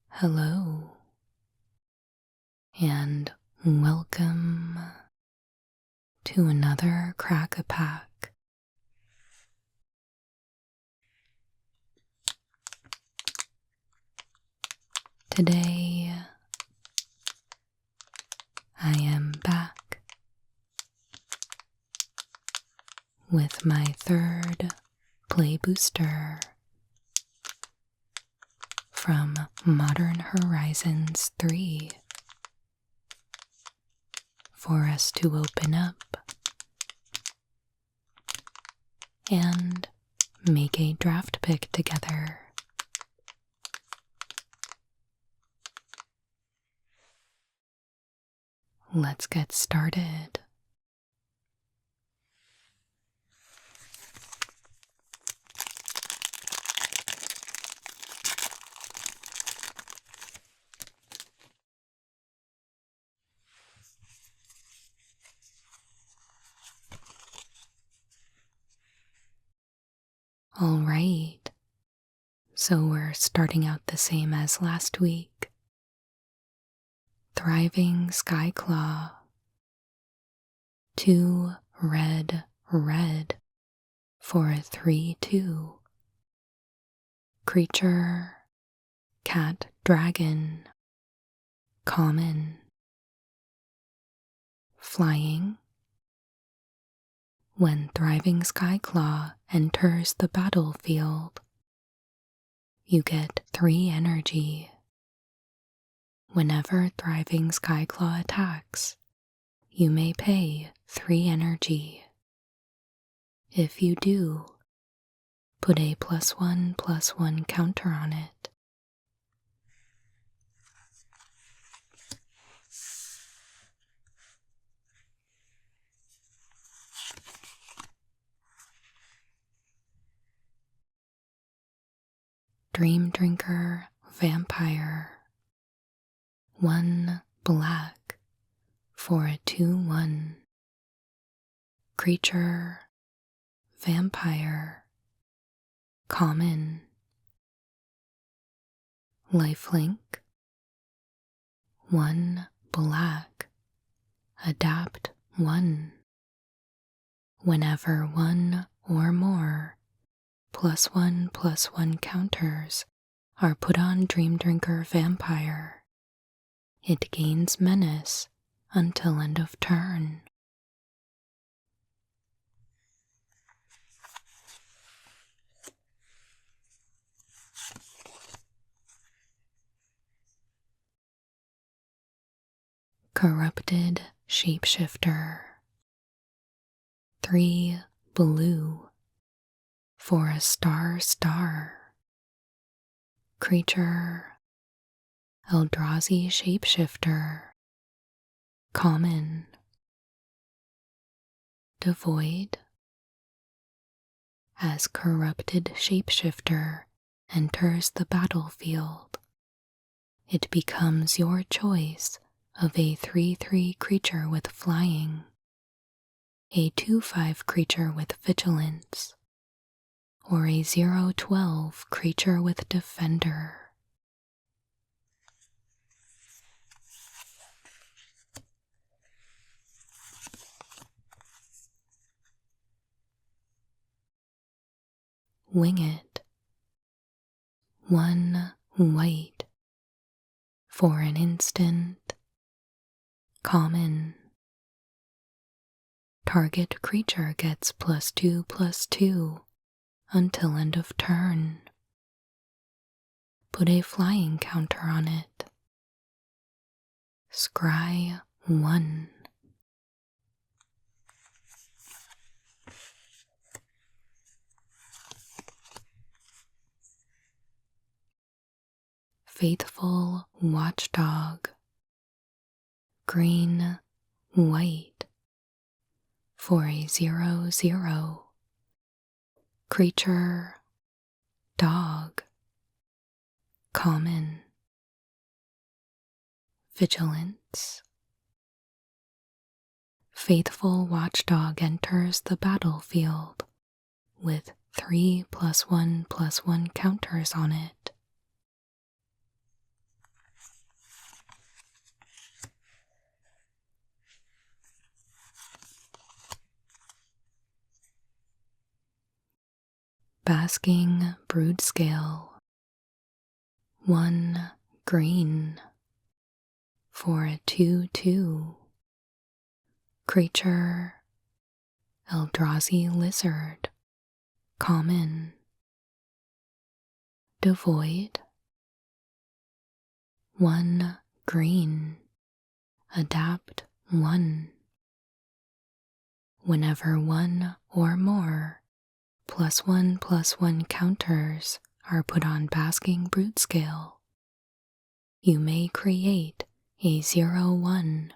Hello, and welcome to another Crack-a-Pack. Today, I am back with my third play booster from Modern Horizons 3 for us to open up and make a draft pick together. Let's get started. Alright, so we're starting out the same as last week. Thriving Skyclaw. 2 red for a 3/2. Creature, cat dragon. Common. Flying. When Thriving Skyclaw enters the battlefield, you get 3 energy. Whenever Thriving Skyclaw attacks, you may pay 3 energy. If you do, put a +1/+1 counter on it. Dream Drinker Vampire. 1 black for a 2/1. Creature, vampire. Common. Lifelink. 1 black. Adapt 1. Whenever 1 or more +1/+1 counters are put on Dream Drinker Vampire, it gains menace until end of turn. Corrupted Shapeshifter. 3 blue for a star. Creature, Eldrazi Shapeshifter. Common. Devoid. As Corrupted Shapeshifter enters the battlefield, it becomes your choice of a 3/3 creature with flying, a 2/5 creature with vigilance, or a 0/12 creature with defender. Wing It. 1 white for an instant. Common. Target creature gets +2/+2 until end of turn. Put a flying counter on it. Scry 1. Faithful Watchdog. Green, white for a 0/0. Creature, dog. Common. Vigilance. Faithful Watchdog enters the battlefield with 3+1+1 counters on it. Basking brood scale, 1 green for a 2/2. Creature Eldrazi lizard, common. Devoid, 1 green, adapt 1. Whenever 1 or more +1/+1 counters are put on Basking Brood Scale, you may create a 0/1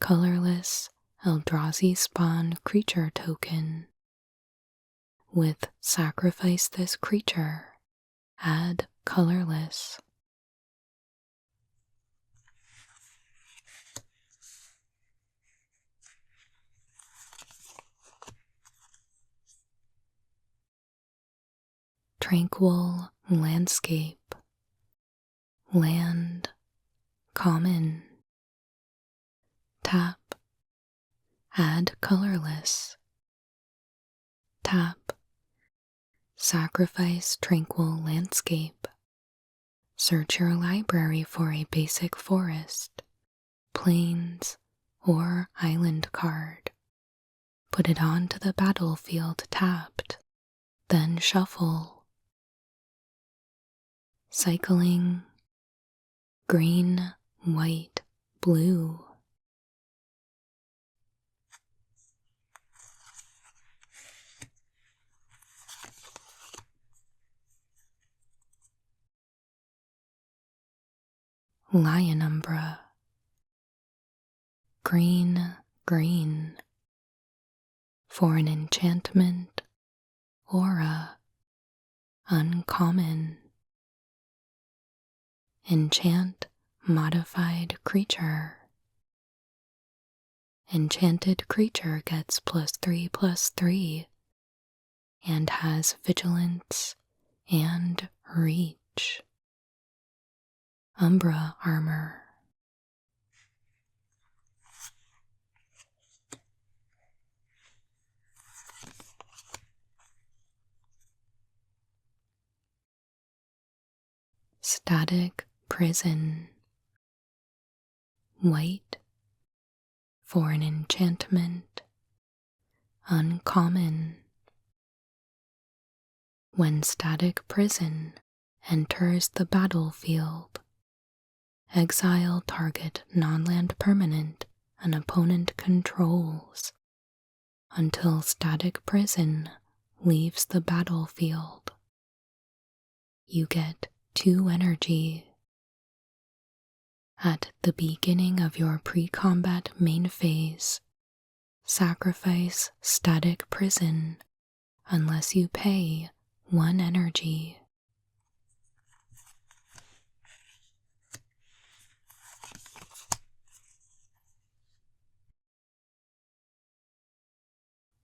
colorless Eldrazi spawn creature token. With sacrifice this creature, add colorless. Tranquil landscape, land, common. Tap, add colorless. Tap, sacrifice tranquil landscape. Search your library for a basic forest, plains, or island card. Put it onto the battlefield tapped, then shuffle. Cycling, green, white, blue. Lion Umbra, green, green. For an enchantment, aura, uncommon. Enchant modified creature. Enchanted creature gets +3/+3 and has vigilance and reach. Umbra armor. Static prison. White for an enchantment, uncommon. When static prison enters the battlefield, exile target non-land permanent an opponent controls until static prison leaves the battlefield. You get 2 energy. At the beginning of your pre-combat main phase, sacrifice static prison unless you pay 1 energy.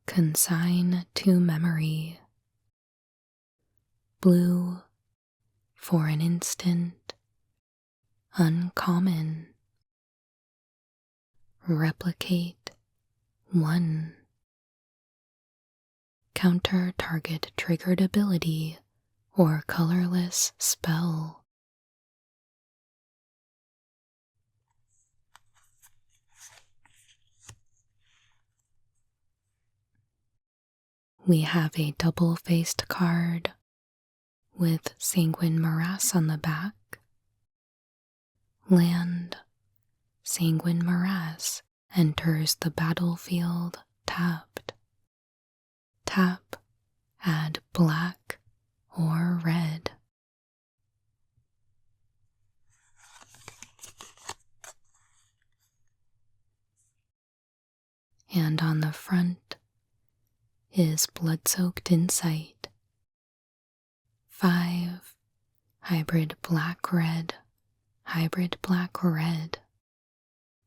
Consign to memory. Blue for an instant, uncommon. Replicate 1. Counter target triggered ability or colorless spell. We have a double-faced card with Sanguine Morass on the back. Land, Sanguine Morass enters the battlefield tapped. Tap, add black or red. And on the front is Blood-Soaked Insight. 5, hybrid black-red, hybrid black-red.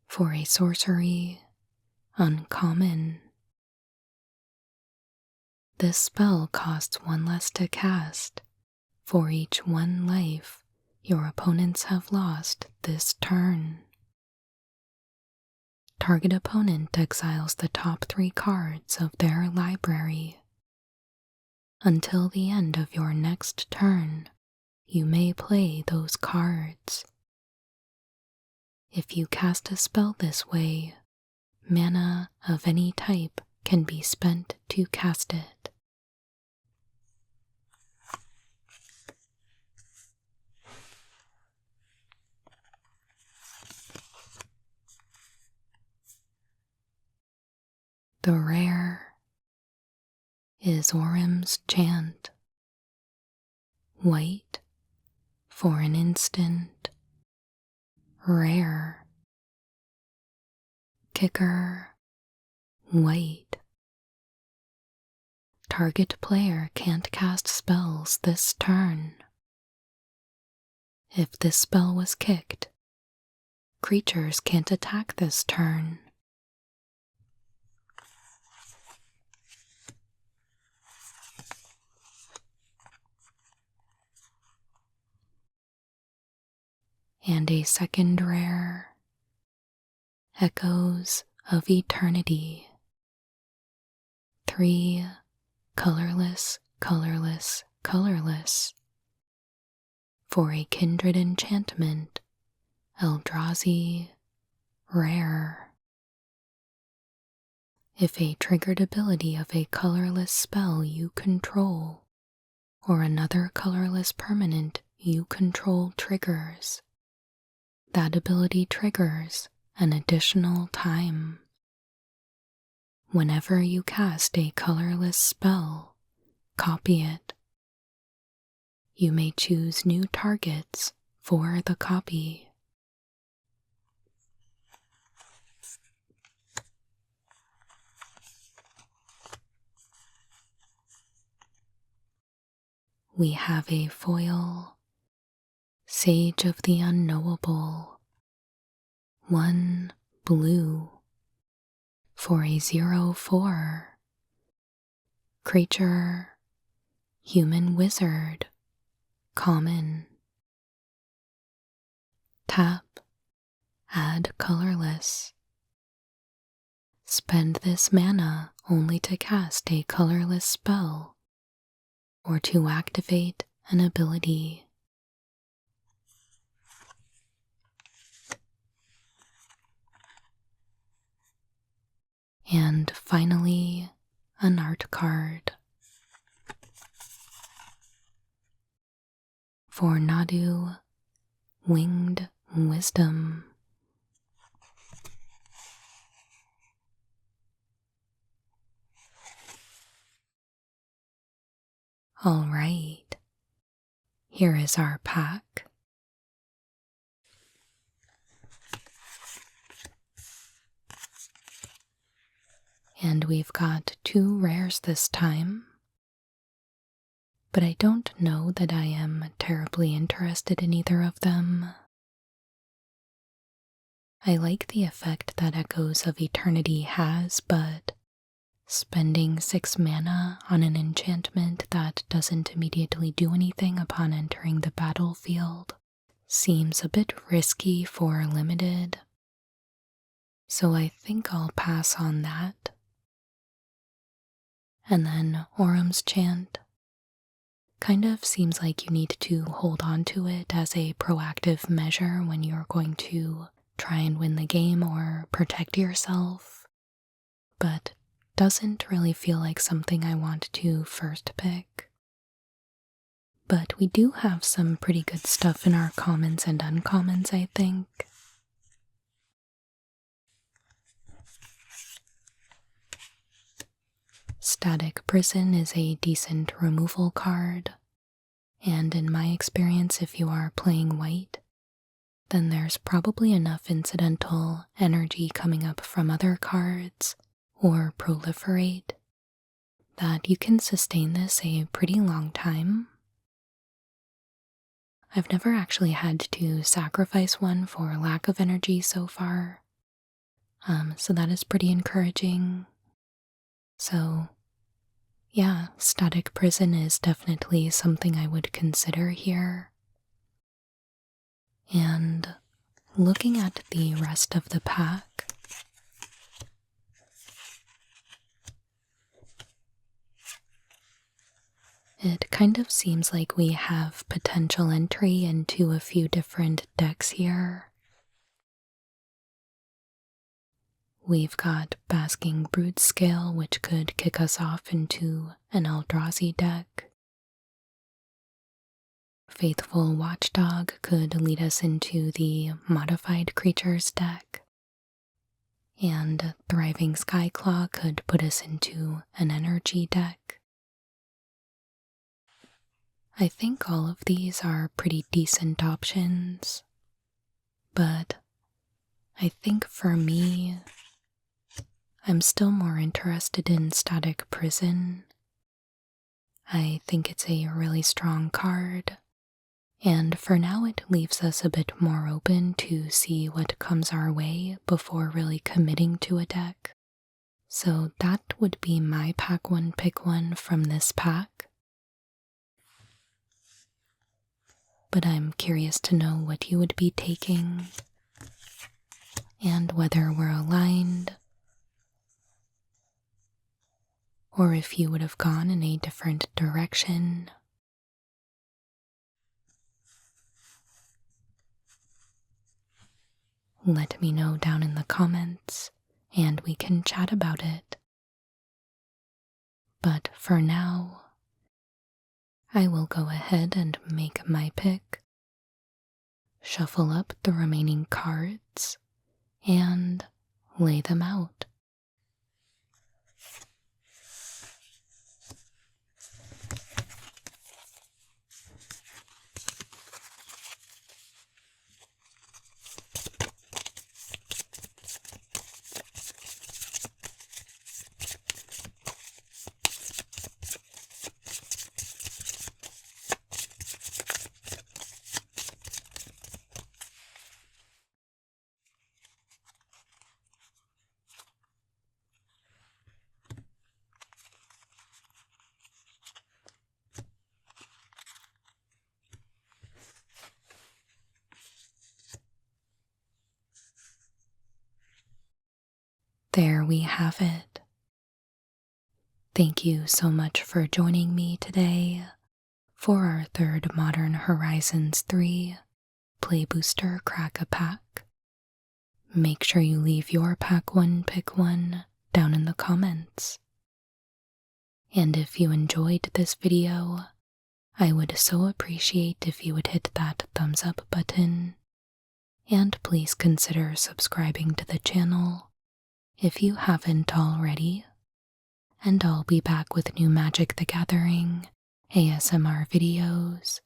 For a sorcery, uncommon. this spell costs 1 less to cast for each 1 life your opponents have lost this turn. Target opponent exiles the top 3 cards of their library. Until the end of your next turn, you may play those cards. If you cast a spell this way, mana of any type can be spent to cast it. The rare is Orym's Chant. White for an instant. Rare. Kicker. White. Target player can't cast spells this turn. If this spell was kicked, creatures can't attack this turn. And a second rare, Echoes of Eternity. 3 colorless, colorless, colorless. For a kindred enchantment, Eldrazi, rare. If a triggered ability of a colorless spell you control, or another colorless permanent you control triggers, that ability triggers an additional time. Whenever you cast a colorless spell, copy it. You may choose new targets for the copy. We have a foil, Sage of the Unknowable, 1 blue, for a 0/4. Creature, Human Wizard, common. Tap, add colorless. Spend this mana only to cast a colorless spell or to activate an ability. And finally, an art card. For Nadu, Winged Wisdom. All right, here is our pack. And we've got 2 rares this time, but I don't know that I am terribly interested in either of them. I like the effect that Echoes of Eternity has, but spending 6 mana on an enchantment that doesn't immediately do anything upon entering the battlefield seems a bit risky for limited, so I think I'll pass on that. And then Orym's Chant. Kind of seems like you need to hold on to it as a proactive measure when you're going to try and win the game or protect yourself, but doesn't really feel like something I want to first pick. But we do have some pretty good stuff in our commons and uncommons, I think. Static Prison is a decent removal card, and in my experience, if you are playing white, then there's probably enough incidental energy coming up from other cards, or Proliferate, that you can sustain this a pretty long time. I've never actually had to sacrifice one for lack of energy so far, so that is pretty encouraging. So, yeah, Static Prison is definitely something I would consider here. And looking at the rest of the pack, it kind of seems like we have potential entry into a few different decks here. We've got Basking Brood Scale, which could kick us off into an Eldrazi deck. Faithful Watchdog could lead us into the Modified Creatures deck. And Thriving Skyclaw could put us into an energy deck. I think all of these are pretty decent options, but I think for me, I'm still more interested in Static Prison. I think it's a really strong card, and for now it leaves us a bit more open to see what comes our way before really committing to a deck. So that would be my pack one pick one from this pack. But I'm curious to know what you would be taking and whether we're aligned, or if you would have gone in a different direction. Let me know down in the comments, and we can chat about it. But for now, I will go ahead and make my pick, shuffle up the remaining cards, and lay them out. There we have it. Thank you so much for joining me today for our third Modern Horizons 3 Play Booster Crack a Pack. Make sure you leave your pack one pick one down in the comments. And if you enjoyed this video, I would so appreciate if you would hit that thumbs up button, and please consider subscribing to the channel if you haven't already, and I'll be back with new Magic the Gathering ASMR videos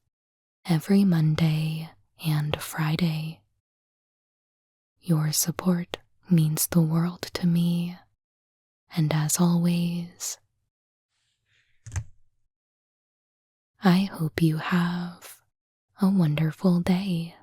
every Monday and Friday. Your support means the world to me, and as always, I hope you have a wonderful day.